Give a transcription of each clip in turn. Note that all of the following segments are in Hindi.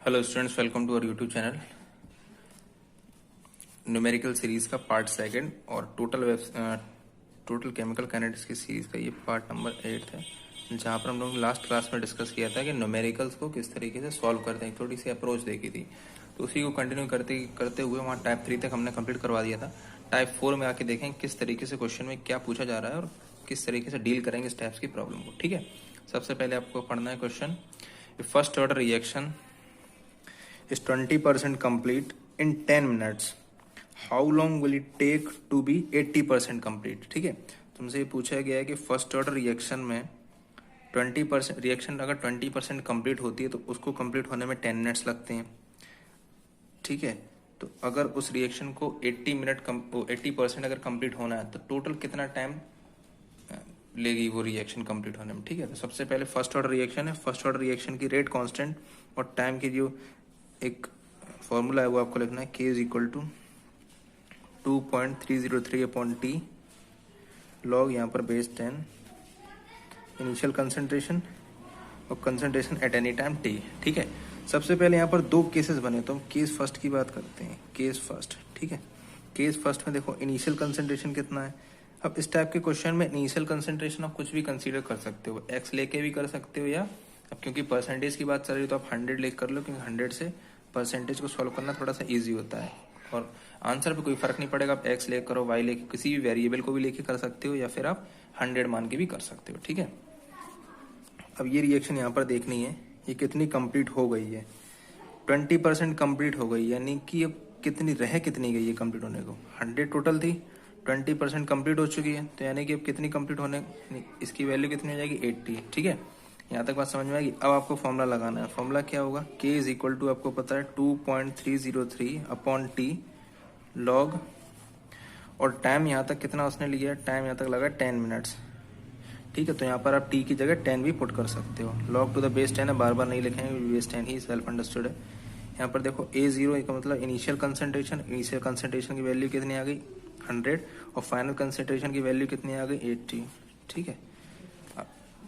Hello students, welcome to our YouTube channel. Numerical series का पार्ट सेकंड और टोटल केमिकल काइनेटिक्स की सीरीज का ये पार्ट नंबर 8 है, जहाँ पर हम लोग लास्ट क्लास में डिस्कस किया था कि न्यूमेरिकल्स को किस तरीके से सॉल्व करते हैं। थोड़ी सी अप्रोच देखी थी, तो उसी को कंटिन्यू करते करते हुए वहाँ टाइप 3 तक हमने कंप्लीट करवा दिया था। टाइप 4 में आके देखें किस तरीके से क्वेश्चन में क्या पूछा जा रहा है और किस तरीके से डील करेंगे इस टाइप्स की प्रॉब्लम को। ठीक है, सबसे पहले आपको पढ़ना है question. First order reaction is 20% complete in 10 minutes. How long will it take to be 80% complete? ठीक है, तुमसे ये पूछा गया है कि फर्स्ट ऑर्डर रिएक्शन में 20% रिएक्शन अगर 20% कंप्लीट होती है तो उसको कंप्लीट होने में 10 मिनट्स लगते हैं। ठीक है, तो अगर उस रिएक्शन को 80% अगर कंप्लीट होना है तो टोटल कितना टाइम लेगी वो रिएक्शन कंप्लीट होने में। ठीक है, तो सबसे पहले फर्स्ट ऑर्डर रिएक्शन है। फर्स्ट ऑर्डर रिएक्शन की रेट कांस्टेंट और टाइम की जो एक फॉर्मूला है वो आपको लिखना है, K is equal to 2.303 upon t log यहाँ पर बेस 10 इनिशियल कंसंट्रेशन और concentration at any time t. ठीक है, सबसे पहले यहाँ पर दो केसेस बने तो हम केस फर्स्ट की बात करते हैं। केस फर्स्ट, ठीक है, केस फर्स्ट में देखो इनिशियल कंसंट्रेशन कितना है। अब इस टाइप के क्वेश्चन में इनिशियल कंसंट्रेशन आप कुछ भी कंसीडर कर सकते हो, एक्स लेके भी कर सकते हो, या अब क्योंकि परसेंटेज की बात चल रही है तो आप 100 लेकर कर लो, क्योंकि 100 से परसेंटेज को सॉल्व करना थोड़ा सा इजी होता है और आंसर पे कोई फर्क नहीं पड़ेगा। आप एक्स लेकर करो, वाई लेके, किसी भी वेरिएबल को भी लेके कर सकते हो, या फिर आप 100 मान के भी कर सकते हो। ठीक है, अब ये रिएक्शन यहाँ पर देखनी है ये कितनी कंप्लीट हो गई है। 20% कंप्लीट हो गई, यानी कि अब कितनी गई है कंप्लीट होने को। 100 टोटल थी, 20% कंप्लीट हो चुकी है, तो यानी कि अब कितनी कंप्लीट होने, इसकी वैल्यू कितनी हो जाएगी, 80। ठीक है, यहाँ तक बात समझ में आएगी। अब आपको फॉर्मूला लगाना है। फॉर्मूला क्या होगा, K इज इक्वल टू आपको पता है 2.303 अपॉन टी लॉग, और टाइम यहाँ तक कितना उसने लिया, टाइम यहाँ तक लगा 10 मिनट्स। ठीक है, तो यहाँ पर आप टी की जगह 10 भी पुट कर सकते हो। लॉग टू द बेस 10 है, बार बार नहीं लिखेंगे, बेस 10 ही सेल्फ अंडरस्टूड है। यहाँ पर देखो A0 का मतलब इनिशियल कंसंट्रेशन, इनिशियल कंसंट्रेशन की वैल्यू कितनी आ गई 100 और फाइनल कंसंट्रेशन की वैल्यू कितनी आ गई 80। ठीक है,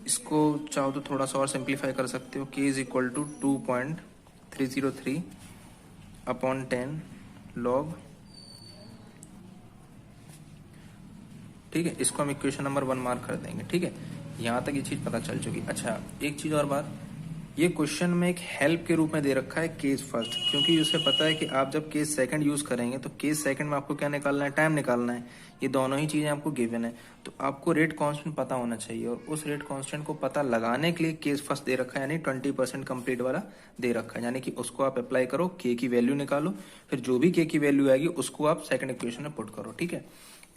इसको चाहो तो थोड़ा सा और सिंप्लीफाई कर सकते हो। K is equal to 2.303 upon 10 log. ठीक है, इसको हम इक्वेशन नंबर 1 मार्क कर देंगे। ठीक है, यहाँ तक ये चीज पता चल चुकी। अच्छा, एक चीज और बात, ये क्वेश्चन में एक हेल्प के रूप में दे रखा है केस फर्स्ट, क्योंकि उसे पता है कि आप जब केस सेकंड यूज करेंगे तो केस सेकंड में आपको क्या निकालना है, टाइम निकालना है। ये दोनों ही चीजें आपको गिवन है, तो आपको रेट कांस्टेंट पता होना चाहिए, और उस रेट कांस्टेंट को पता लगाने के लिए केस फर्स्ट दे रखा है, यानी 20% कंप्लीट वाला दे रखा है, यानी कि उसको आप अप्लाई करो, के की वैल्यू निकालो, फिर जो भी के की वैल्यू आएगी उसको आप सेकंड इक्वेशन में पुट करो। ठीक है,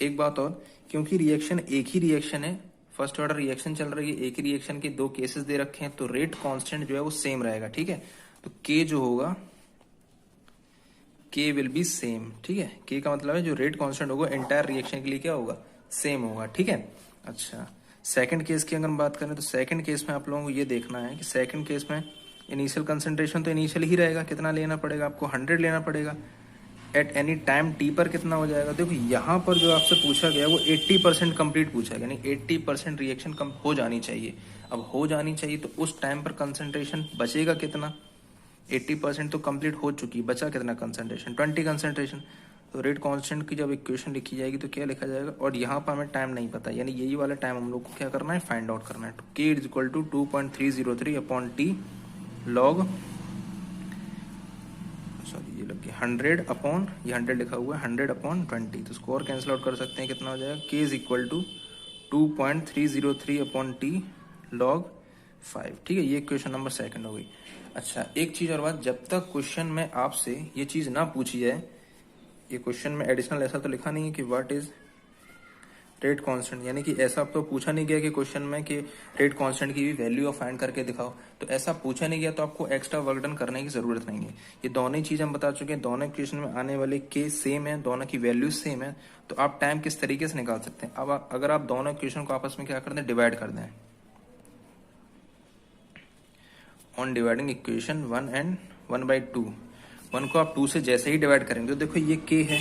एक बात और, क्योंकि रिएक्शन एक ही रिएक्शन है, फर्स्ट ऑर्डर रिएक्शन चल रही है, एक ही रिएक्शन के दो केसेस दे रखे हैं, तो रेट कांस्टेंट जो है वो सेम रहेगा। ठीक है, तो K जो होगा, K विल बी सेम। ठीक है, K का मतलब है जो रेट कांस्टेंट होगा एंटायर रिएक्शन के लिए क्या होगा, सेम होगा। ठीक है, अच्छा, सेकंड केस की अगर हम बात करें तो सेकंड केस में आप लोगों को ये देखना है कि सेकंड केस में इनिशियल कंसंट्रेशन तो इनिशियल ही रहेगा, कितना लेना पड़ेगा आपको, 100 लेना पड़ेगा। एट एनी टाइम टी पर कितना हो जाएगा, देखो यहाँ पर जो आपसे पूछा गया वो 80% कंप्लीट पूछा गया, यानी 80% रिएक्शन कम हो जानी चाहिए। अब हो जानी चाहिए तो उस टाइम पर कंसंट्रेशन बचेगा कितना, 80% तो कंप्लीट हो चुकी, बचा कितना कंसंट्रेशन, 20 कंसंट्रेशन। तो रेट कांस्टेंट की जब इक्वेशन लिखी जाएगी तो क्या लिखा जाएगा, और यहाँ पर हमें टाइम नहीं पता, यानी यही वाला टाइम हम लोग को क्या करना है, फाइंड आउट करना है। तो K is equal to 2.303 upon t log, sorry ये लग गया 100 अपॉन, ये 100 लिखा हुआ है, 100 अपॉन 20, तो स्कोर कैंसिल आउट कर सकते हैं, कितना हो जाएगा, K is equal to 2.303 upon t log 5। ठीक है, ये क्वेश्चन नंबर सेकंड हो गई। अच्छा, एक चीज और बात, जब तक क्वेश्चन में आपसे ये चीज ना पूछी जाए, ये क्वेश्चन में एडिशनल ऐसा तो लिखा नहीं है कि व्हाट इज रेट कांस्टेंट, यानी कि ऐसा अब तो पूछा नहीं गया कि क्वेश्चन में कि रेट कांस्टेंट की भी वैल्यू ऑफ फाइंड करके दिखाओ, तो ऐसा पूछा नहीं गया, तो आपको एक्स्ट्रा वर्क डन करने की जरूरत नहीं है। ये दोनों ही चीज हम बता चुके हैं, दोनों इक्वेशन में आने वाले के सेम है, दोनों की वैल्यू सेम है, तो आप टाइम किस तरीके से निकाल सकते हैं। अब अगर आप दोनों इक्वेशन को आपस में क्या कर दें, डिवाइड कर दें, ऑन डिवाइडिंग इक्वेशन 1 एंड 1/2, 1 को आप 2 से जैसे ही डिवाइड करेंगे तो देखो ये K है,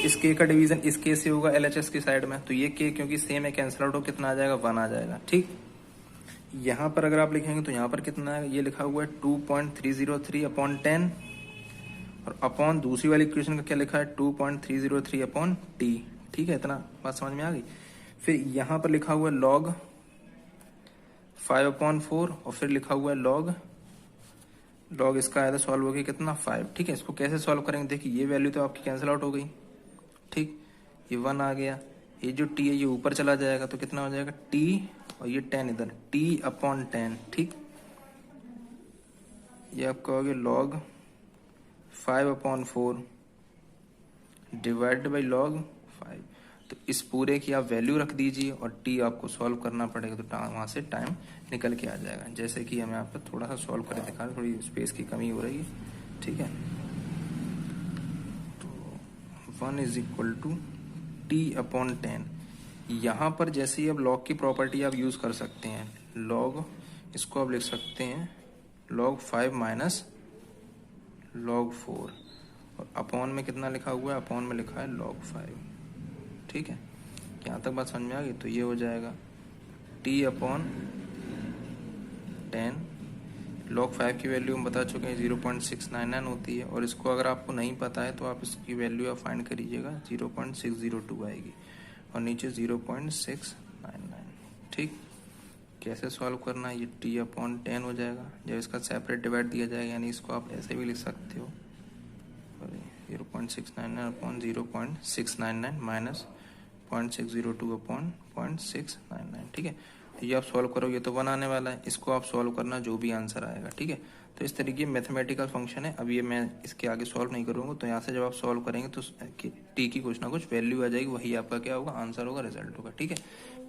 इस K का डिवीजन इस K से होगा LHS की साइड में, तो ये K क्योंकि सेम है कैंसिल आउट हो, कितना आ जाएगा, 1 आ जाएगा। ठीक, यहाँ पर अगर आप लिखेंगे तो यहाँ पर कितना है, ये लिखा हुआ है 2.303 अपॉन 10, और अपॉन दूसरी वाली इक्वेशन का क्या लिखा है 2.303 अपॉन टी। ठीक है, इतना बात समझ में आ गई। फिर यहाँ पर लिखा हुआ है लॉग 5/4, और फिर लिखा हुआ है लॉग इसका आया था सॉल्व हो गया कितना 5। ठीक है, इसको कैसे सॉल्व करेंगे, देखिए ये वैल्यू तो आपकी कैंसिल आउट हो गई। ठीक, ये 1 आ गया, ये जो टी है ये ऊपर चला जाएगा तो कितना हो जाएगा टी, और ये 10 इधर, टी अपॉन 10। ठीक, ये आप कहोगे लॉग 5/4 डिवाइडेड बाई लॉग 5। तो इस पूरे की आप वैल्यू रख दीजिए और टी आपको सॉल्व करना पड़ेगा, तो वहां से टाइम निकल के आ जाएगा। जैसे कि हमें आप थोड़ा सा सॉल्व करके दिखा, थोड़ी स्पेस की कमी हो रही है। ठीक है, तो 1 = टी अपॉन 10। यहाँ पर जैसे ही अब लॉग की प्रॉपर्टी आप यूज कर सकते हैं, लॉग इसको आप लिख सकते हैं log 5 माइनस log 4, और अपॉन में कितना लिखा हुआ है, अपॉन में लिखा है log 5। ठीक है, यहाँ तक बात समझ में आ गई। तो ये हो जाएगा t अपॉन 10, log 5 की वैल्यू हम बता चुके हैं 0.699 होती है, और इसको अगर आपको नहीं पता है तो आप इसकी वैल्यू आप फाइंड करिएगा 0.602 आएगी, और नीचे 0.699। ठीक, कैसे सॉल्व करना है, ये t अपॉन 10 हो जाएगा। जब इसका सेपरेट डिवाइड दिया जाएगा, यानी इसको आप ऐसे भी लिख सकते हो 0.699 अपॉन 0.699 माइनस 0.602 अपॉन 0.699। ठीक है, तो ये आप सॉल्व करोगे तो 1 आने वाला है, इसको आप सॉल्व करना जो भी आंसर आएगा। ठीक है, तो इस तरीके मैथमेटिकल फंक्शन है। अब ये मैं इसके आगे सॉल्व नहीं करूंगा, तो यहाँ से जब आप सॉल्व करेंगे तो टी की कुछ ना कुछ वैल्यू आ जाएगी, वही आपका क्या होगा, आंसर होगा, रिजल्ट होगा। ठीक है,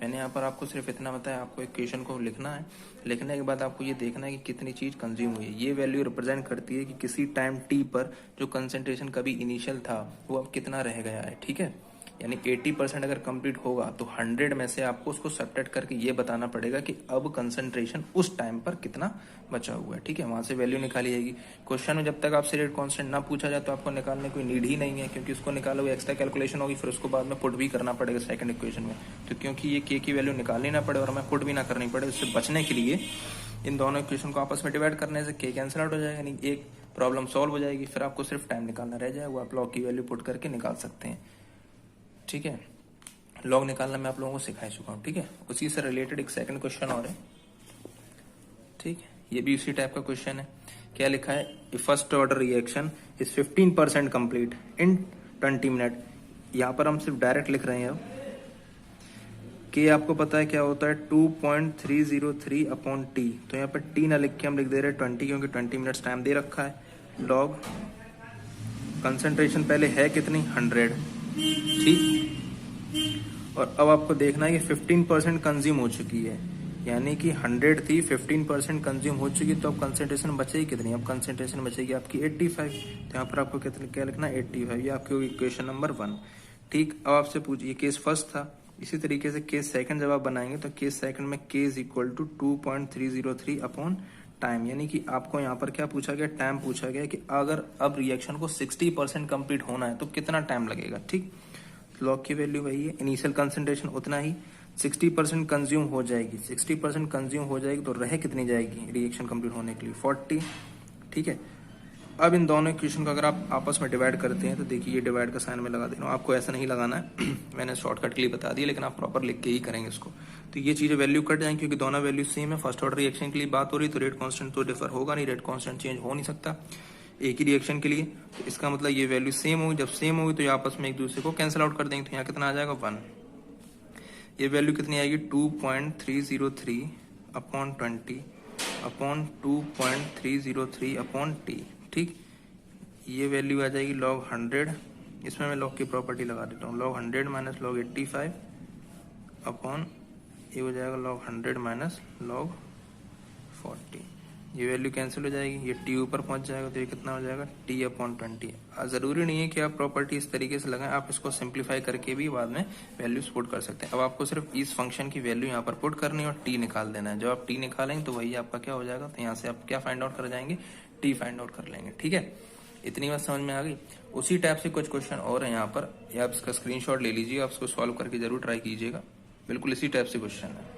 मैंने यहाँ पर आपको सिर्फ इतना बताया, आपको इक्वेशन को लिखना है। लिखने के बाद आपको ये देखना है कि कितनी चीज कंज्यूम हुई है। ये वैल्यू रिप्रेजेंट करती है कि किसी टाइम टी पर जो कंसेंट्रेशन कभी इनिशियल था वो अब कितना रह गया है। ठीक है, यानी 80% अगर कंप्लीट होगा तो 100 में से आपको उसको सब्ट्रैक्ट करके ये बताना पड़ेगा कि अब कंसंट्रेशन उस टाइम पर कितना बचा हुआ है। ठीक है, वहां से वैल्यू निकाली जाएगी। क्वेश्चन में जब तक आपसे रेट कांस्टेंट ना पूछा जाए तो आपको निकालने कोई नीड ही नहीं है, क्योंकि उसको निकालो हुए एक्स्ट्रा कैलकुलेशन होगी, फिर उसको बाद में पुट भी करना पड़ेगा सेकंड इक्वेशन में। तो क्योंकि ये के की वैल्यू निकालनी ना पड़े और हमें पुट भी ना करनी पड़े, उससे बचने के लिए इन दोनों इक्वेशन को आपस में डिवाइड करने से के कैंसिल आउट हो जाएगा, यानी एक प्रॉब्लम सॉल्व हो जाएगी। फिर आपको सिर्फ टाइम निकालना रह जाएगा, वो आप लॉग की वैल्यू पुट करके निकाल सकते हैं। ठीक है, लॉग निकालना मैं आप लोगों को सिखा चुका हूँ। ठीक है, उसी से रिलेटेड एक सेकंड क्वेश्चन और है। ठीक है, ये भी उसी टाइप का क्वेश्चन है। क्या लिखा है, first order reaction is 15% complete in 20 minute. यहाँ पर हम सिर्फ डायरेक्ट लिख रहे हैं अब कि आपको पता है क्या होता है 2.303 अपॉन टी। तो यहाँ पर टी ना लिख के हम लिख दे रहे हैं 20, क्योंकि 20 मिनट्स टाइम दे रखा है। लॉग कंसंट्रेशन पहले है कितनी 100। ठीक, और अब आपको देखना है कि 15% कंज्यूम हो चुकी है, यानी कि 100 थी, 15% कंज्यूम हो चुकी, तो अब कंसेंट्रेशन बचेगी कितनी, अब कंसेंट्रेशन बचेगी आपकी 85। तो यहाँ पर आपको क्या लिखना है 85, ये आपकी इक्वेशन नंबर 1। ठीक, अब आपसे पूछिए केस फर्स्ट था, इसी तरीके से केस सेकंड जब आप बनाएंगे तो केस सेकंड में k is equal to 2.303 upon time, यानी कि आपको यहाँ पर क्या पूछा गया, टाइम पूछा गया कि अगर अब रिएक्शन को 60% कंप्लीट होना है तो कितना टाइम लगेगा। ठीक, लॉग की वैल्यू वही है, इनिशियल कंसंट्रेशन उतना ही, 60% कंज्यूम हो जाएगी, 60% कंज्यूम हो जाएगी तो रह कितनी जाएगी रिएक्शन कंप्लीट होने के लिए 40। ठीक है, अब इन दोनों इक्वेशन को अगर आप आपस में डिवाइड करते हैं तो देखिए ये डिवाइड का साइन में लगा दे रहा हूँ, आपको ऐसा नहीं लगाना है मैंने शॉर्टकट के लिए बता दिया, लेकिन आप प्रॉपर लिख के ही करेंगे इसको। तो ये चीजें वैल्यू कट जाएंगी क्योंकि दोनों वैल्यू सेम है। फर्स्ट ऑर्डर रिएक्शन के लिए बात हो रही तो रेट कांस्टेंट तो डिफर होगा नहीं, रेट कांस्टेंट चेंज हो नहीं सकता एक ही रिएक्शन के लिए। तो इसका मतलब ये वैल्यू सेम होगी, जब सेम होगी तो ये आपस में एक दूसरे को कैंसिल आउट कर देंगे, तो यहाँ कितना आ जाएगा 1। ये वैल्यू कितनी आएगी 2.303 अपॉन 20 अपॉन 2.303 अपॉन टी। ठीक, ये वैल्यू आ जाएगी log 100, इसमें मैं log की प्रॉपर्टी लगा देता हूँ, log 100 माइनस log 85 अपॉन ये हो जाएगा log 100 माइनस log 40। ये वैल्यू कैंसिल हो जाएगी, ये टी ऊपर पहुंच जाएगा तो ये कितना हो जाएगा टी अपॉन 20। जरूरी नहीं है कि आप प्रॉपर्टी इस तरीके से लगाएं, आप इसको सिंप्लीफाई करके भी बाद में वैल्यूज पुट कर सकते हैं। अब आपको सिर्फ इस फंक्शन की वैल्यू यहाँ पर पुट करनी है और टी निकाल देना है। जब आप टी निकालेंगे तो वही आपका क्या हो जाएगा, तो यहाँ से आप क्या फाइंड आउट कर जाएंगे, टी फाइंड आउट कर लेंगे। ठीक है, इतनी बात समझ में आ गई। उसी टाइप से कुछ क्वेश्चन और है यहाँ पर, या आप इसका स्क्रीनशॉट ले लीजिए, आप इसको सॉल्व करके जरूर ट्राई कीजिएगा। बिल्कुल इसी टाइप से क्वेश्चन है।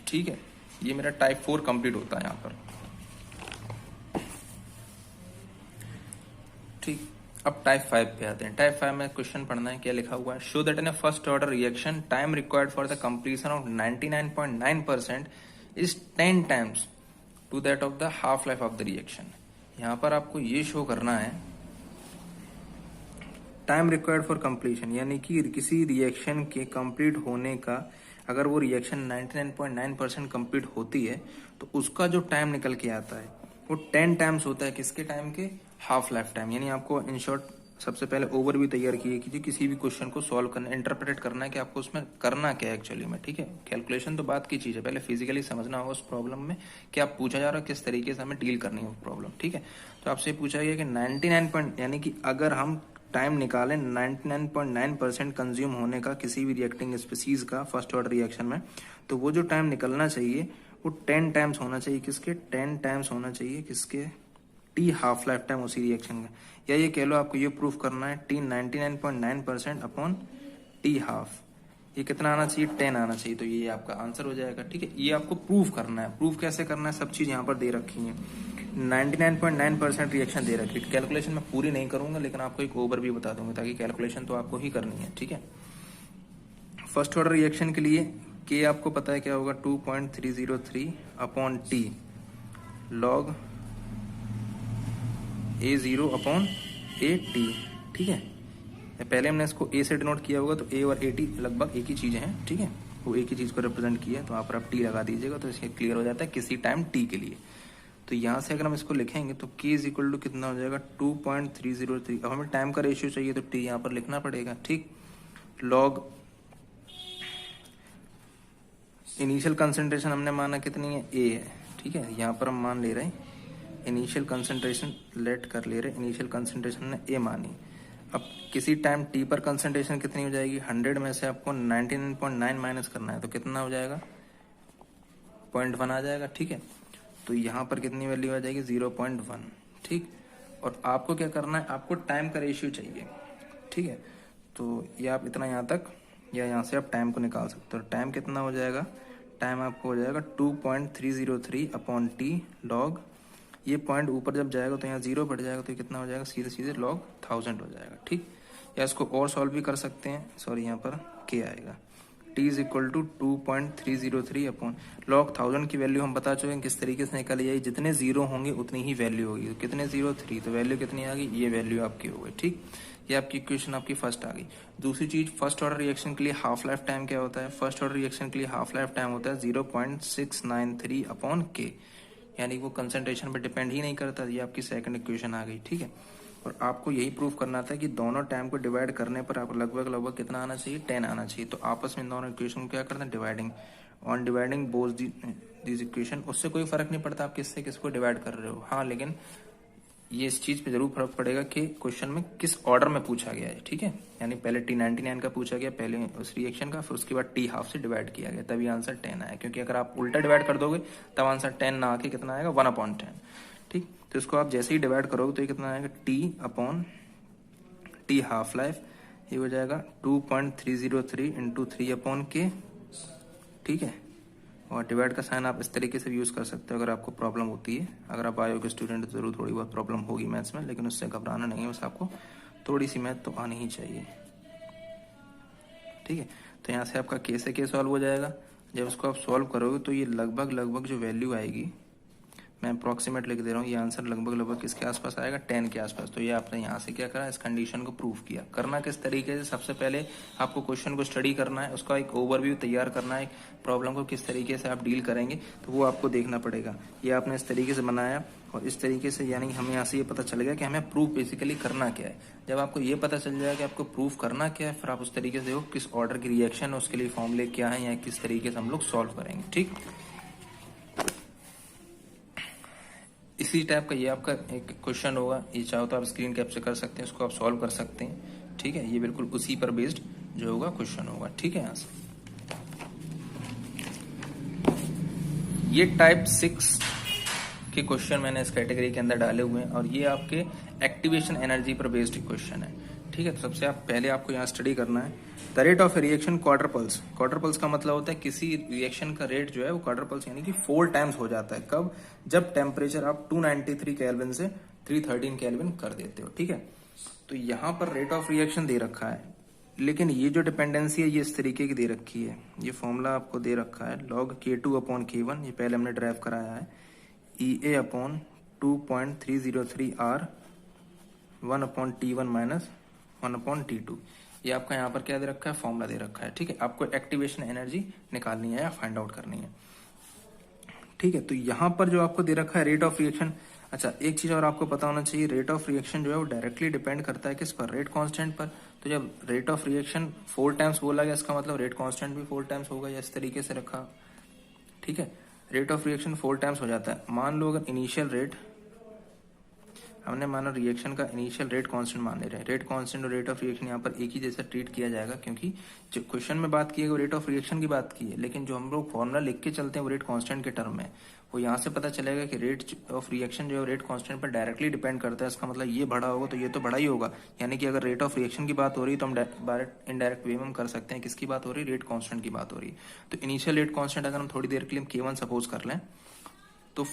ठीक है, ये मेरा टाइप 4 कंप्लीट होता है यहाँ पर। ठीक, अब टाइप 5 पे आते हैं। टाइप 5 में क्वेश्चन पढ़ना है, क्या लिखा हुआ है, show that in a first order reaction time required for the completion of 99.9% is 10 times to that of the half life of the reaction. यहाँ पर आपको ये शो करना है टाइम रिक्वायर्ड फॉर कंप्लीशन, यानी कि किसी रिएक्शन के कंप्लीट होने का, अगर वो रिएक्शन 99.9% कंप्लीट होती है तो उसका जो टाइम निकल के आता है वो 10 टाइम्स होता है किसके टाइम के, हाफ लाइफ टाइम। यानी आपको इन शॉर्ट सबसे पहले ओवरव्यू तैयार कीजिए, किसी भी क्वेश्चन को सॉल्व करना, इंटरप्रेट करना है कि आपको उसमें करना क्या है एक्चुअली में। ठीक है, कैलकुलेशन तो बात की चीज है, पहले फिजिकली समझना होगा उस प्रॉब्लम में क्या पूछा जा रहा है, किस तरीके से हमें डील करनी है वो प्रॉब्लम। ठीक है, तो आपसे पूछा गया कि 99 यानी कि अगर हम टाइम निकालें 99.9% कंज्यूम होने का किसी भी रिएक्टिंग स्पीसीज का फर्स्ट ऑर्डर रिएक्शन में, तो वो जो टाइम निकलना चाहिए वो 10 टाइम्स होना चाहिए किसके, 10 टाइम्स होना चाहिए किसके, टी हाफ लाइफ टाइम उसी रिएक्शन का। या ये कह लो आपको ये प्रूफ करना है टी 99.9% अपॉन टी हाफ, ये कितना आना चाहिए, 10 आना चाहिए, तो ये आपका आंसर हो जाएगा। ठीक है, ये आपको प्रूफ करना है। प्रूफ कैसे करना है, सब चीज यहाँ पर दे रखी है। 99.9% रिएक्शन दे रखी है। कैलकुलेशन मैं पूरी नहीं करूंगा, लेकिन आपको एक ओवरव्यू बता दूंगा, ताकि कैलकुलेशन तो आपको ही करनी है। ठीक है, फर्स्ट ऑर्डर रिएक्शन के लिए के आपको पता है क्या होगा, 2.303 upon t log A0 upon AT। ठीक है, पहले हमने इसको ए से डिनोट किया होगा, तो ए और AT लगभग एक ही चीजें हैं। ठीक है, वो एक ही चीज को रिप्रेजेंट किया है, तो यहाँ पर आप टी लगा दीजिएगा तो इसके क्लियर हो जाता है किसी टाइम टी के लिए। तो यहाँ से अगर हम इसको लिखेंगे तो k इज इक्वल टू कितना हो जाएगा, 2.303। अब हमें टाइम का रेशियो चाहिए तो t यहाँ पर लिखना पड़ेगा। ठीक, लॉग इनिशियल कंसंट्रेशन हमने माना कितनी है, a है। ठीक है, यहाँ पर हम मान ले रहे हैं इनिशियल कंसंट्रेशन, लेट कर ले रहे हैं इनिशियल कंसंट्रेशन ने a मानी। अब किसी टाइम t पर कंसंट्रेशन कितनी हो जाएगी, 100 में से आपको 99.9 माइनस करना है, तो कितना हो जाएगा, 0.1 आ जाएगा। ठीक है, तो यहाँ पर कितनी वैल्यू आ जाएगी, 0.1। ठीक, और आपको क्या करना है, आपको टाइम का रेशियो चाहिए। ठीक है, तो ये आप इतना यहाँ तक, या यहाँ से आप टाइम को निकाल सकते हो। टाइम कितना हो जाएगा, टाइम आपको हो जाएगा 2.303 अपॉन टी लॉग, ये पॉइंट ऊपर जब जाएगा तो यहाँ 0 बढ़ जाएगा, तो ये कितना हो जाएगा, सीधे सीधे लॉग 1000 हो जाएगा। ठीक, या इसको और सॉल्व भी कर सकते हैं, सॉरी यहाँ पर के आएगा, t is equal to 2.303 upon log 1000 की वैल्यू हम बता चुके हैं किस तरीके से निकाली जाएगी, जितने जीरो होंगे उतनी ही वैल्यू होगी। तो कितने जीरो, 3, तो वैल्यू कितनी आ गई, ये वैल्यू आपकी हो गई। ठीक, ये आपकी इक्वेशन आपकी फर्स्ट आ गई। दूसरी चीज, फर्स्ट ऑर्डर रिएक्शन के लिए हाफ लाइफ टाइम क्या होता है, फर्स्ट ऑर्डर रिएक्शन के लिए हाफ लाइफ टाइम होता है 0.693 अपॉन के, यानी वो कंसंट्रेशन पर डिपेंड ही नहीं करता। ये आपकी सेकंड इक्वेशन आ गई। ठीक है, और आपको यही प्रूफ करना था कि दोनों टाइम को डिवाइड करने पर आप लगभग कितना आना चाहिए, 10 आना चाहिए। तो आपस में दोनों इक्वेशन को क्या करते हैं, dividing, on dividing both this equation. उससे कोई फर्क नहीं पड़ता आप किससे किसको डिवाइड कर रहे हो। हाँ, लेकिन ये इस चीज पे जरूर फर्क पड़ेगा कि क्वेश्चन में किस ऑर्डर में पूछा गया है। ठीक है, यानी पहले T99 का पूछा गया, पहले उस रिएक्शन का, फिर उसके बाद T हाफ से डिवाइड किया गया, तभी आंसर 10 आया। क्योंकि अगर आप उल्टा डिवाइड कर दोगे तब आंसर 10 ना आके कितना आएगा, 1/10। ठीक, तो इसको आप जैसे ही डिवाइड करोगे तो ये कितना आएगा, T upon T half life, ये हो जाएगा 2.303 इंटू 3 अपॉन के। ठीक है, और डिवाइड का साइन आप इस तरीके से यूज कर सकते हो अगर आपको प्रॉब्लम होती है। अगर आप बायो के स्टूडेंट जरूर थोड़ी बहुत प्रॉब्लम होगी मैथ्स में, लेकिन उससे घबराना नहीं है, बस आपको थोड़ी सी मैथ तो आनी ही चाहिए। ठीक है, तो यहाँ से आपका के से के सॉल्व हो जाएगा। जब इसको आप सॉल्व करोगे तो ये लगभग जो वैल्यू आएगी, मैं अप्रॉक्सीमेट लिख दे रहा हूँ, ये आंसर लगभग किसके आसपास आएगा, 10 के आसपास। तो ये आपने यहाँ से क्या करा, इस कंडीशन को प्रूव किया। करना किस तरीके से, सबसे पहले आपको क्वेश्चन को स्टडी करना है, उसका एक ओवरव्यू तैयार करना है, प्रॉब्लम को किस तरीके से आप डील करेंगे, तो वो आपको देखना पड़ेगा। ये आपने इस तरीके से बनाया और इस तरीके से, यानी हमें यहाँ से ये पता चल गया कि हमें प्रूफ बेसिकली करना क्या है। जब आपको ये पता चल जाएगा कि आपको प्रूफ करना क्या है, फिर आप उस तरीके से देखो किस ऑर्डर की रिएक्शन है, उसके लिए फॉर्मूले क्या है, या किस तरीके से हम लोग सॉल्व करेंगे। ठीक, इसी टाइप का ये आपका एक क्वेश्चन होगा। ये चाहो तो आप स्क्रीन कैप्चर कर सकते हैं, इसको आप सॉल्व कर सकते हैं। ठीक है, ये बिल्कुल उसी पर बेस्ड जो होगा क्वेश्चन होगा। ठीक है, यहाँ से ये टाइप 6 के क्वेश्चन मैंने इस कैटेगरी के अंदर डाले हुए हैं, और ये आपके एक्टिवेशन एनर्जी पर बेस्ड क्वेश्चन है। ठीक है। तो सबसे पहले आपको यहाँ स्टडी करना है the rate of reaction quarter pulse. Quarter pulse का मतलब होता है किसी रिएक्शन का रेट जो है वो क्वार्टर पल्स यानी कि 4 टाइम्स हो जाता है। कब? जब टेम्परेचर आप 293 केल्विन से 313 केल्विन कर देते हो, ठीक है। तो यहाँ पर रेट ऑफ रिएक्शन दे रखा है, लेकिन ये जो डिपेंडेंसी है ये इस तरीके की दे रखी है। ये फॉर्मूला आपको दे रखा है log K2 अपॉन K1, ये पहले हमने ड्राइव कराया है, EA upon 2.303 R 1 upon T1 minus 1 upon T2। ये आपका यहाँ पर क्या दे रखा है? फॉर्मूला दे रखा है, ठीक है। आपको एक्टिवेशन एनर्जी निकालनी है या फाइंड आउट करनी है, ठीक है। तो यहाँ पर जो आपको दे रखा है रेट ऑफ रिएक्शन, अच्छा एक चीज और आपको पता होना चाहिए, रेट ऑफ रिएक्शन जो है वो डायरेक्टली डिपेंड करता है किस पर? रेट कांस्टेंट पर। तो जब रेट ऑफ रिएक्शन 4 टाइम्स बोला गया, इसका मतलब रेट कांस्टेंट भी 4 टाइम्स होगा, या इस तरीके से रखा, ठीक है। रेट ऑफ रिएक्शन 4 टाइम्स हो जाता है। मान लो अगर इनिशियल रेट हमने माना रिएक्शन का इनिशियल रेट कांस्टेंट मान ले रहे हैं, रेट कांस्टेंट और रेट ऑफ रिएक्शन यहाँ पर एक ही जैसा ट्रीट किया जाएगा, क्योंकि जो क्वेश्चन में बात की है वो रेट ऑफ रिएक्शन की बात की है, लेकिन जो हम लोग फॉर्मूला लिख के चलते हैं वो रेट कांस्टेंट के टर्म में। वो यहाँ से पता चलेगा कि रेट ऑफ रिएक्शन जो है रेट कांस्टेंट पर डायरेक्टली डिपेंड करता है। इसका मतलब ये बढ़ा होगा तो ये तो बढ़ा ही होगा, यानी कि अगर रेट ऑफ रिएक्शन की बात हो रही है तो हम डायरेक्ट इनडायरेक्ट वे में हम कर सकते हैं किसकी बात हो रही है? रेट कांस्टेंट की बात हो रही है। तो इनिशियल रेट कांस्टेंट अगर हम थोड़ी देर के लिए K1 सपोज कर लें, तो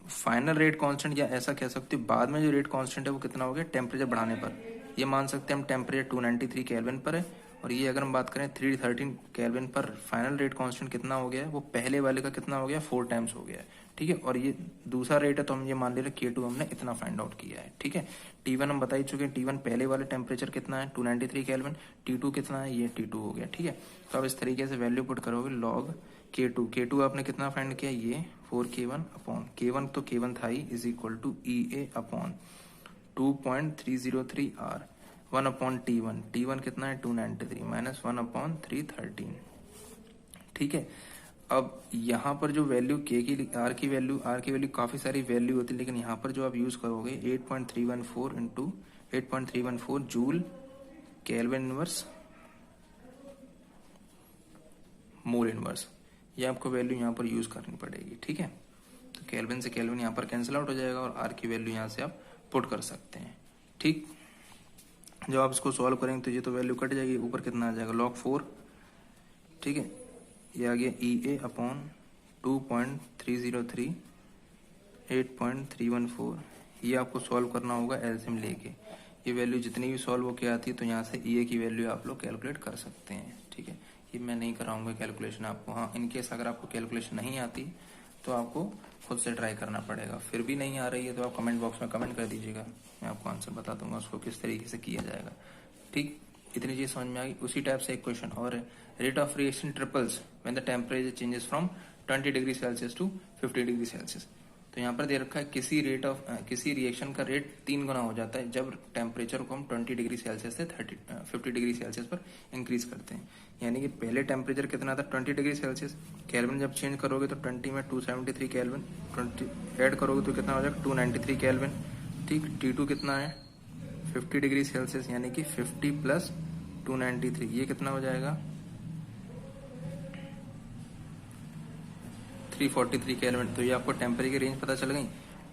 फाइनल रेट कांस्टेंट, या ऐसा कह सकते हो बाद में जो रेट कांस्टेंट है वो कितना हो गया? टेम्परेचर बढ़ाने पर। ये मान सकते हैं हम टेम्परेचर 293 केल्विन पर है, और ये अगर हम बात करें 313 केल्विन पर, फाइनल रेट कांस्टेंट कितना हो गया है? वो पहले वाले का कितना हो गया? 4 टाइम्स हो गया है, ठीक है। और ये दूसरा रेट है तो हम ये मान ले रहे K2 हमने इतना फाइंड आउट किया है, ठीक है। T1 हम बता ही चुके हैं, T1 पहले वाले टेम्परेचर कितना है? 293 केल्विन। T2 कितना है? ये T2 हो गया, ठीक है। तो अब इस तरीके से वैल्यू पुट करोगे log K2 आपने कितना फाइंड किया? ये 4K1 अपॉन K1 तो K1 था ही, is equal to EA upon 2.303 R 1 upon T1 कितना है? 293 माइनस 1 अपॉन 313, ठीक है। अब यहाँ पर जो वैल्यू R की वैल्यू काफी सारी वैल्यू होती है, लेकिन यहाँ पर जो आप यूज करोगे 8.314 into 8.314 joule kelvin inverse mole inverse, ये आपको वैल्यू यहाँ पर यूज करनी पड़ेगी, ठीक है। तो केल्विन से केल्विन यहाँ पर कैंसिल आउट हो जाएगा और R की वैल्यू यहाँ से आप पुट कर सकते हैं, ठीक। जब आप इसको सॉल्व करेंगे तो ये तो वैल्यू कट जाएगी, ऊपर कितना आ जाएगा? log 4, ठीक है। ये आ गया EA अपॉन 2.303 8.314। ये आपको सॉल्व करना होगा एलसीएम लेके। ये वैल्यू जितनी भी सॉल्व होके आती है तो यहाँ से EA की वैल्यू आप लोग कैलकुलेट कर सकते हैं, ठीक है। ये मैं नहीं कराऊंगा कैलकुलेशन आपको, हाँ इनकेस अगर आपको कैलकुलेशन नहीं आती तो आपको खुद से ट्राई करना पड़ेगा। फिर भी नहीं आ रही है तो आप कमेंट बॉक्स में कमेंट कर दीजिएगा, मैं आपको आंसर बता दूंगा उसको किस तरीके से किया जाएगा, ठीक। इतनी चीज समझ में आ गई। उसी टाइप से एक क्वेश्चन और है, rate of reaction triples when the temperature changes from 20 degree Celsius to 50 degree Celsius. तो यहाँ पर दे रखा है किसी रिएक्शन का रेट 3 गुना हो जाता है जब टेम्परेचर को हम 20 डिग्री सेल्सियस से 50 डिग्री सेल्सियस पर इंक्रीज करते हैं। यानी कि पहले टेम्परेचर कितना था? 20 डिग्री सेल्सियस। केल्विन जब चेंज करोगे तो 20 में 273 केल्विन, 20 ऐड करोगे तो कितना हो जाएगा? 293 केल्विन, ठीक। T2 कितना है? 50 डिग्री सेल्सियस, यानी कि 50 प्लस 293, ये कितना हो जाएगा? 343 केल्विन। तो ये आपको टेम्परेचर की रेंज पता चल गई।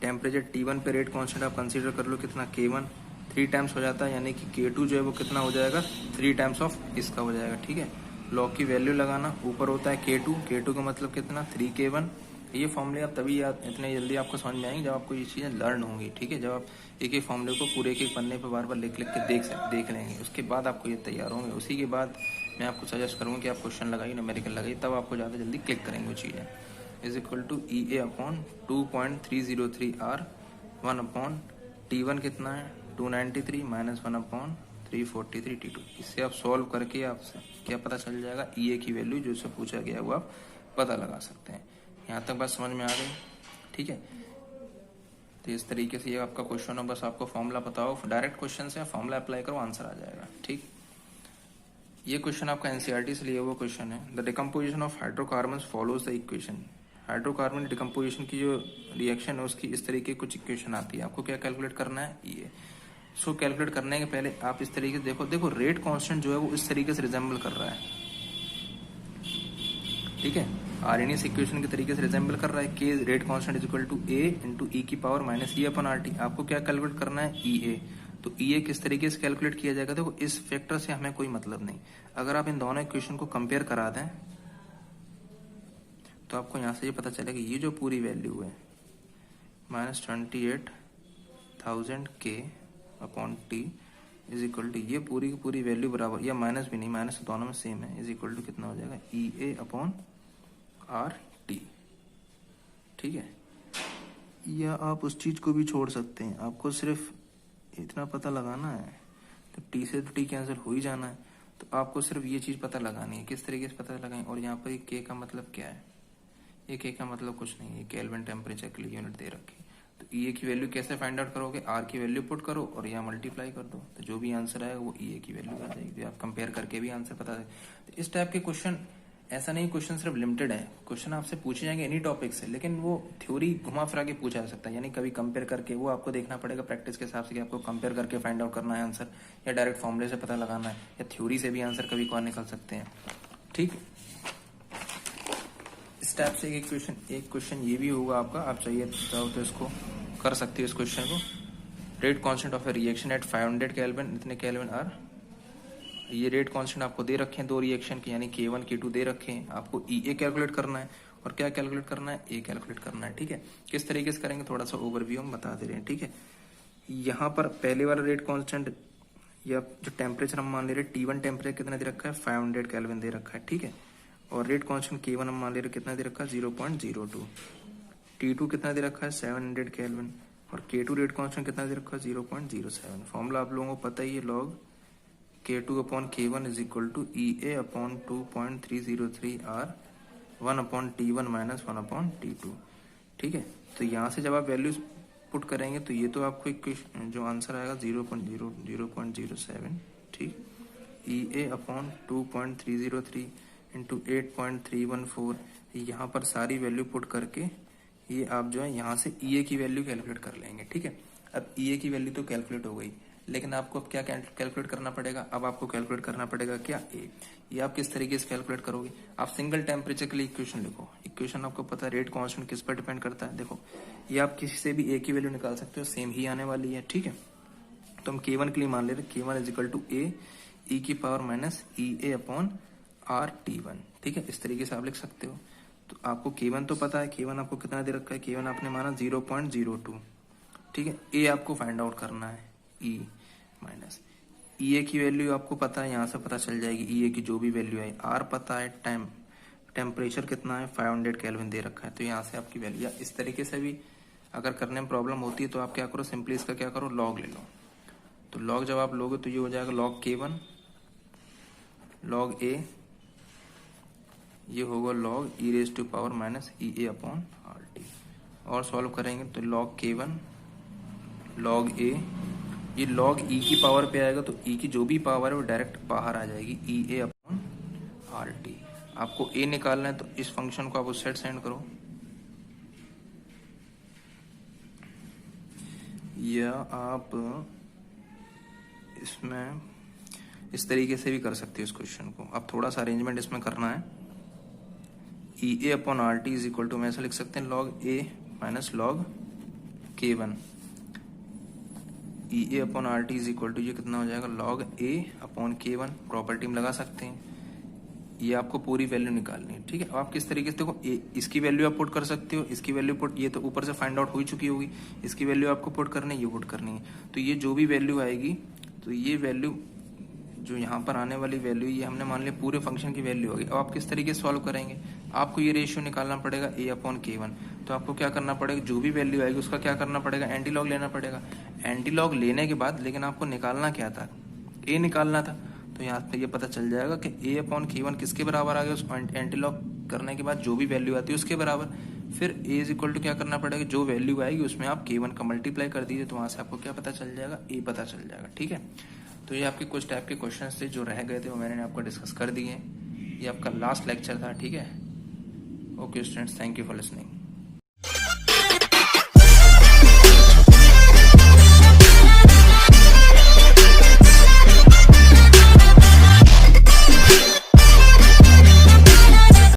टेम्परेचर T1 पे रेट कांस्टेंट आप कंसीडर कर लो कितना? K1 3 टाइम्स हो जाता है, यानी कि K2 जो है वो कितना हो जाएगा? 3 टाइम्स ऑफ इसका हो जाएगा, ठीक है। लॉग की वैल्यू लगाना, ऊपर होता है K2 का मतलब कितना? 3K1। ये फॉर्मूले आप तभी याद इतने जल्दी आपको समझ में आएंगे जब आपको ये चीजें लर्न होंगी, ठीक है। जब आप एक एक फॉर्मूले को पूरे एक पन्ने पर बार बार लिख लिख के देख लेंगे, उसके बाद आपको ये तैयार होंगे। उसी के बाद मैं आपको सजेस्ट करूंगा कि आप क्वेश्चन लगाइए, न्यूमेरिकल लगाइए, तब आपको ज़्यादा जल्दी क्लिक करेंगे वो चीज़ें। Is equal to EA upon 2.303 R 1 upon T1 कितना है? 293 माइनस 1 अपॉन 343 T2। इससे आप सॉल्व करके आपसे क्या पता चल जाएगा? EA की वैल्यू जो से पूछा गया वो आप पता लगा सकते हैं। यहाँ तक बात समझ में आ गई, ठीक है। तो इस तरीके से ये आपका क्वेश्चन है, बस आपको फॉर्मूला पता हो, डायरेक्ट क्वेश्चन से फॉर्मूला अप्लाई करो, आंसर आ जाएगा, ठीक। ये क्वेश्चन आपका एनसीईआरटी से लिया हुआ क्वेश्चन है। The decomposition of hydrocarbons follows the equation. Hydrocarbon decomposition की जो रिएक्शन है उसकी इस तरीके की कुछ इक्वेशन आती है। आपको क्या कैलकुलेट करना है? ये सो कैलकुलेट करने के पहले आप इस तरीके से देखो रेट कांस्टेंट जो है वो इस तरीके से रिजेंबल कर रहा है, ठीक है। आर्हेनियस इक्वेशन के तरीके से रिजेंबल कर रहा है। K rate constant is equal to A into E की power minus E upon RT। आपको क्या कैलकुलेट करना है? EA। तो EA किस तरीके से कैलकुलेट किया जाएगा, देखो इस फैक्टर से हमें कोई मतलब नहीं। अगर आप इन दोनों इक्वेशन को कंपेयर करा दें तो आपको यहाँ से ये पता चलेगा ये जो पूरी वैल्यू है -28,000 K upon T is equal to ये पूरी की पूरी वैल्यू बराबर, या माइनस भी नहीं, माइनस दोनों में सेम है, इज इक्वल टू कितना हो जाएगा EA अपॉन RT। ठीक है, या आप उस चीज को भी छोड़ सकते हैं, आपको सिर्फ इतना पता लगाना है, तो T से तो T कैंसिल हो ही जाना है, तो आपको सिर्फ ये चीज पता लगानी है। किस तरीके से पता लगाएं, और यहाँ पर ये K का मतलब क्या है, ये K का मतलब कुछ नहीं है, केल्विन टेम्परेचर के लिए यूनिट दे रखी। तो EA की वैल्यू कैसे फाइंड आउट करोगे, R की वैल्यू पुट करो और यहाँ मल्टीप्लाई कर दो, तो जो भी आंसर आएगा वो EA की वैल्यू आ जाएगी। आप कंपेयर करके भी आंसर पता है। तो इस टाइप के क्वेश्चन, ऐसा नहीं क्वेश्चन सिर्फ लिमिटेड है, क्वेश्चन आपसे पूछे जाएंगे एनी टॉपिक से, लेकिन वो थ्योरी घुमा फिरा के पूछा जा सकता है, यानी कभी कंपेयर करके, वो आपको देखना पड़ेगा प्रैक्टिस के हिसाब से कि आपको कंपेयर करके फाइंड आउट करना है आंसर, या डायरेक्ट फॉर्मूले से पता लगाना है, या थ्योरी से भी आंसर कभी कौन निकल सकते हैं। ठीक, इस टाइप से एक क्वेश्चन ये भी होगा आपका, आप चाहिए तो इसको कर सकते हो इस क्वेश्चन को। Rate constant of A reaction at 500 kelvin, इतने केल्विन आर, ये रेट कांस्टेंट आपको दे रखे हैं दो रिएक्शन के, यानी K1 K2 दे रखे हैं। आपको EA कैलकुलेट करना है और क्या कैलकुलेट करना है, A कैलकुलेट करना है। ठीक है, किस तरीके से करेंगे थोड़ा सा ओवरव्यू हम बता दे रहे हैं। ठीक है, यहाँ पर पहले वाला रेट कांस्टेंट या जो टेम्परेचर हम मान ले रहे हैं T1 टेम्परेचर कितना दे रखा है 500 केल्विन दे रखा है। ठीक है, और रेट कांस्टेंट K1 हम मान ले रहे कितना दे रखा है 0.02, T2 कितना दे रखा है 700 केल्विन, और K2 रेट कांस्टेंट कितना दे रखा है 0.07। फॉर्मूला आप लोगों को पता ही है, log K2 upon K1 is equal to EA upon 2.303 R 1 upon T1 minus 1 upon T2। ठीक है, तो यहाँ से जब आप वैल्यूज पुट करेंगे तो ये तो आपको इक्वेशन जो आंसर आएगा 0.07। ठीक, EA अपॉन 2.303 इंटू 8.314, यहाँ पर सारी वैल्यू पुट करके ये आप जो है यहाँ से EA की वैल्यू कैलकुलेट कर लेंगे। ठीक है, अब EA की वैल्यू तो कैलकुलेट हो गई, लेकिन आपको अब क्या कैलकुलेट करना पड़ेगा, अब आपको कैलकुलेट करना पड़ेगा क्या A। ये आप किस तरीके से कैलकुलेट करोगे, आप सिंगल टेम्परेचर के लिए इक्वेशन लिखो। इक्वेशन आपको पता है रेट कांस्टेंट किस पर डिपेंड करता है, देखो ये आप किसी से भी A की वैल्यू निकाल सकते हो, सेम ही आने वाली है। ठीक है, तो हम K1 के लिए मान ले रहे K1 is equal to A E की power minus EA upon RT1। ठीक है, इस तरीके से आप लिख सकते हो। तो आपको K1 तो पता है, K1 आपको कितना दे रखा है, K1 आपने माना 0.02। ठीक है, A आपको फाइंड आउट करना है E माइनस EA की वैल्यू आपको पता है, यहाँ से पता चल जाएगी EA की जो भी वैल्यू है। R पता है, टेम्परेचर कितना है 500 केल्विन दे रखा है, तो यहाँ से आपकी वैल्यू। इस तरीके से भी अगर करने में प्रॉब्लम होती है तो आप क्या करो, सिंपली इसका क्या करो, लॉग ले लो। तो लॉग जब आप लोगे तो ये हो जाएगा लॉग K1 लॉग A, ये होगा log e raise to power minus EA upon RT। और सॉल्व करेंगे तो लॉग K1 लॉग A, ये लॉग E की पावर पे आएगा, तो E की जो भी पावर है वो डायरेक्ट बाहर आ जाएगी, EA अपॉन RT। आपको A निकालना है तो इस फंक्शन को आप उस साइड सेंड करो, या आप इसमें इस तरीके से भी कर सकते हो इस क्वेश्चन को। अब थोड़ा सा अरेंजमेंट इसमें करना है, EA upon RT is equal to, हम ऐसा लिख सकते हैं log A minus log K1। EA upon RT is equal to ये कितना हो जाएगा log A upon K1, property में लगा सकते हैं। ये आपको पूरी वैल्यू निकालनी है। ठीक है, आप किस तरीके से देखो, इसकी वैल्यू आप पुट कर सकते हो, इसकी वैल्यू पुट, ये तो ऊपर से फाइंड आउट हो ही चुकी होगी, इसकी वैल्यू आपको पुट करनी है, ये पुट करनी है। तो ये जो भी वैल्यू आएगी, तो ये वैल्यू जो यहाँ पर आने वाली वैल्यू, ये हमने मान लिया पूरे फंक्शन की वैल्यू होगी। अब आप किस तरीके से सॉल्व करेंगे, आपको ये रेशियो निकालना पड़ेगा A अपॉन K1। तो आपको क्या करना पड़ेगा, जो भी वैल्यू आएगी उसका क्या करना पड़ेगा, एंटी लॉग लेना पड़ेगा। एंटी लॉग लेने के बाद लेकिन आपको निकालना क्या था, A निकालना था। तो यहाँ पे ये पता चल जाएगा कि A अपॉन K1 किसके बराबर आ गया, उस एंटी लॉग करने के बाद जो भी वैल्यू आती है उसके बराबर। फिर A इज इक्वल टू क्या करना पड़ेगा, जो वैल्यू आएगी उसमें आप K1 का मल्टीप्लाई कर दीजिए, तो वहां से आपको क्या पता चल जाएगा, A पता चल जाएगा। ठीक है, तो ये आपके कुछ टाइप के क्वेश्चंस थे जो रह गए थे, वो मैंने आपको डिस्कस कर दिए। ये आपका लास्ट लेक्चर था। ठीक है, okay students, thank you for listening.